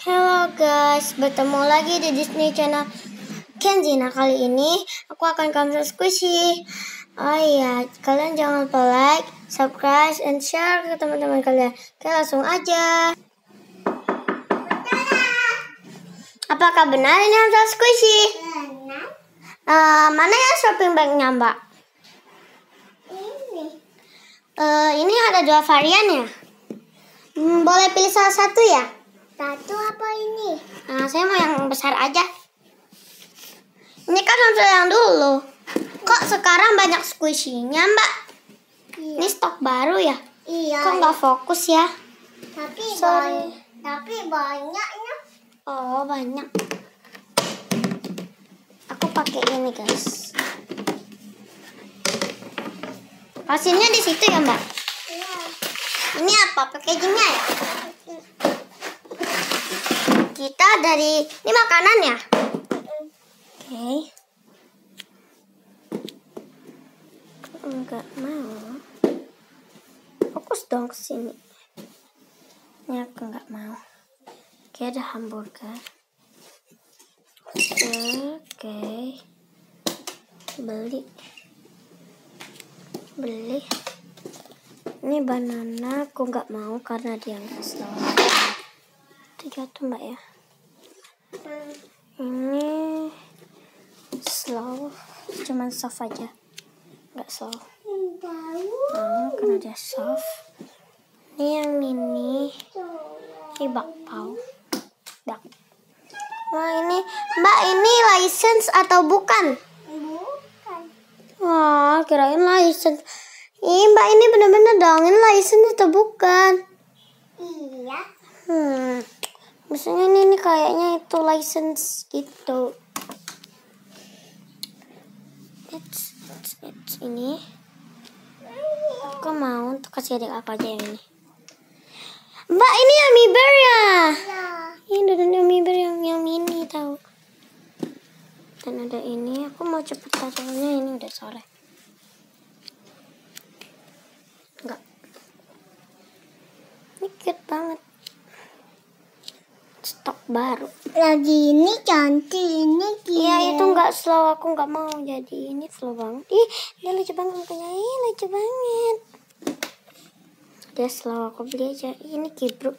Halo guys, bertemu lagi di Disney Channel Kenzie. Nah, kali ini aku akan kasih squishy. Oh iya, kalian jangan lupa like, subscribe, and share ke teman-teman kalian. Oke, langsung aja. Apakah benar ini Hamsa squishy? Benar. Mana ya shopping bagnya, Mbak? Ini ada 2 varian ya. Boleh pilih salah satu ya? Satu apa ini? Saya mau yang besar aja. Ini kan Hamsa yang dulu. Kok sekarang banyak squishy-nya, Mbak? Iya. Ini stok baru ya? Iya. Kok nggak fokus ya? Tapi banyaknya. Oh, banyak. Aku pakai ini, guys. Hasilnya di situ ya, Mbak? Iya. Ini apa? Packagingnya ya? Kita dari ini makanan ya? Oke. Enggak mau. Fokus dong ke sini. Ini aku enggak mau. Oke, ada hamburger. Oke. Beli. Ini banana aku nggak mau karena dia nggak slow. Itu jatuh, Mbak ya. Ini slow, cuman soft aja, nggak slow. Karena dia soft. Ini yang mini. Ini bakpao. Wah, ini Mbak, ini license atau bukan? Bukan. Wah, kirain license. Ih, Mbak, ini bener-bener dong, ini license atau bukan? Iya. Misalnya ini kayaknya itu license gitu. It's ini. Aku mau untuk kasih adik aku aja yang ini. Mbak, ini Yummy Bear ya? Iya. Ini ada Yummy Bear yang mini tahu. Dan ada ini, aku mau cepet soalnya ini udah sore. Enggak. Ini cute banget. Stok baru. Lagi ini cantik, ini Iya, itu nggak slow, aku nggak mau. Jadi ini slow banget. Ih, dia lucu banget mukanya. Ih, lucu banget. Dia slow, aku beli aja. Ini kibru.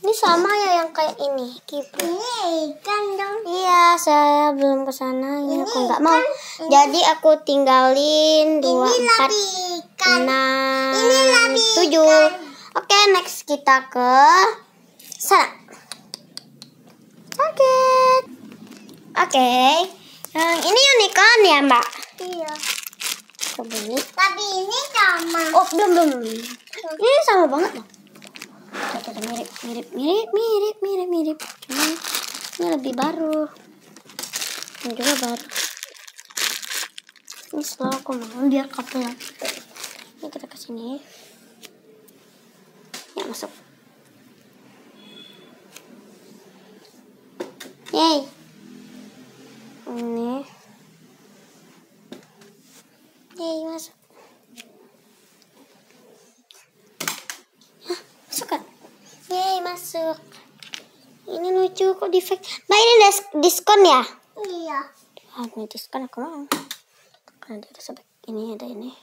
Ini sama ya yang kayak ini, kibru. Ini ikan dong. Iya, saya belum ke sana. Ini aku nggak mau. Jadi aku tinggalin 2, 4, Ikan. 6, 7. Oke, next kita ke sana. Oke. Yang ini unicorn ya, Mbak? Iya. Aku beli. Tapi ini sama. Oh, belum. Ini sama banget loh. Mirip. Cuman ini lebih baru. Ini juga baru. Ini selalu aku mau biar couple. Ini kita kesini. Ya, masuk. Yeay. Ini. Yeay, masuk. Masuk kan? Yeay, masuk. Ini lucu kok di fake. Mbak, ini diskon ya? Iya. Ini diskon aku mau. Karena dia ada sobek. Ini ada ini.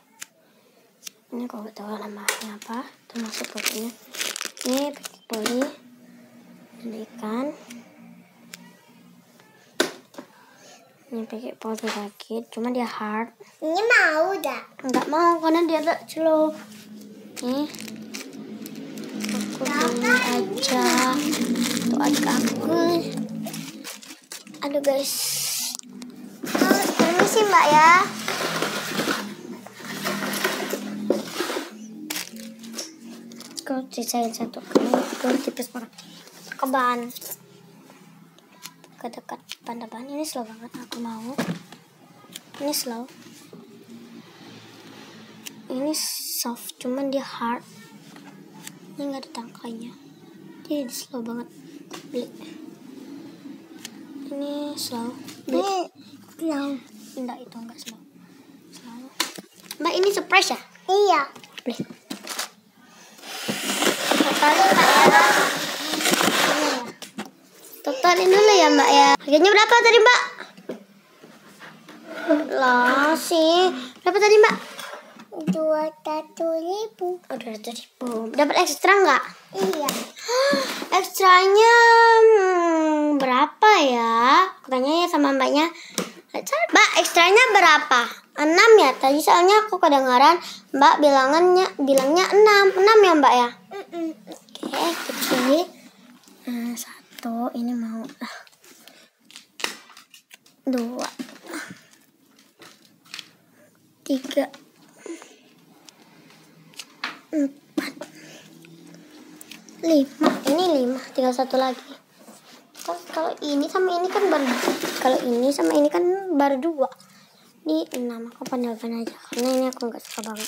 Ini aku gak tahu namanya apa. Termasuk pokoknya. Ini pakai poli. Ada ikan. Ini pakai poli lagi. Cuma dia hard. Ini mau dah. Enggak mau karena dia agak slow. Nih. Aku beli aja. Tuh adik aku. Aduh guys. Permisi Mbak ya. Aku sisain satu. Ini tipis banget. Keban. Ke dekat depan. Ini slow banget. Aku mau. Ini slow. Ini soft, cuman dia hard. Ini nggak ada tangkainya. Dia slow banget. Beli. Ini slow. Beli. Ini slow. Enggak, itu enggak slow. Mbak, ini surprise ya? Iya. Beli. Kali Mbak ya. Ini ya. Totalin dulu ya mbak ya. Harganya berapa tadi mbak? Lah sih. Berapa tadi mbak? 200.000. Oh, 200.000. Dapat ekstra nggak? Iya. Ekstranya berapa ya? Aku tanya ya sama mbaknya. Mbak, ekstranya berapa? 6 ya? Tadi soalnya aku kedengaran mbak bilangnya 6. 6 ya mbak ya? Oke, kecil. 1, ini mau 2, 3, 4, 5. Ini 5, tinggal 1 lagi. Kalau ini sama ini kan baru, kalau ini sama ini kan baru 2. Ini 6, aku pandangkan aja karena ini aku nggak suka banget.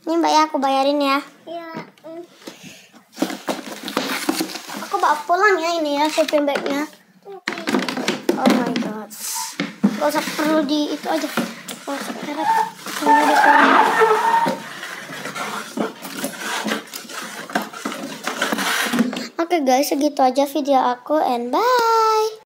Ini mbak ya, aku bayarin ya. Iya. Aku bawa pulang ya ini ya shopping bagnya. Oh my god, gak usah perlu di itu aja. Gak usah keret. Ini udah suara. Oke guys, segitu aja video aku and bye.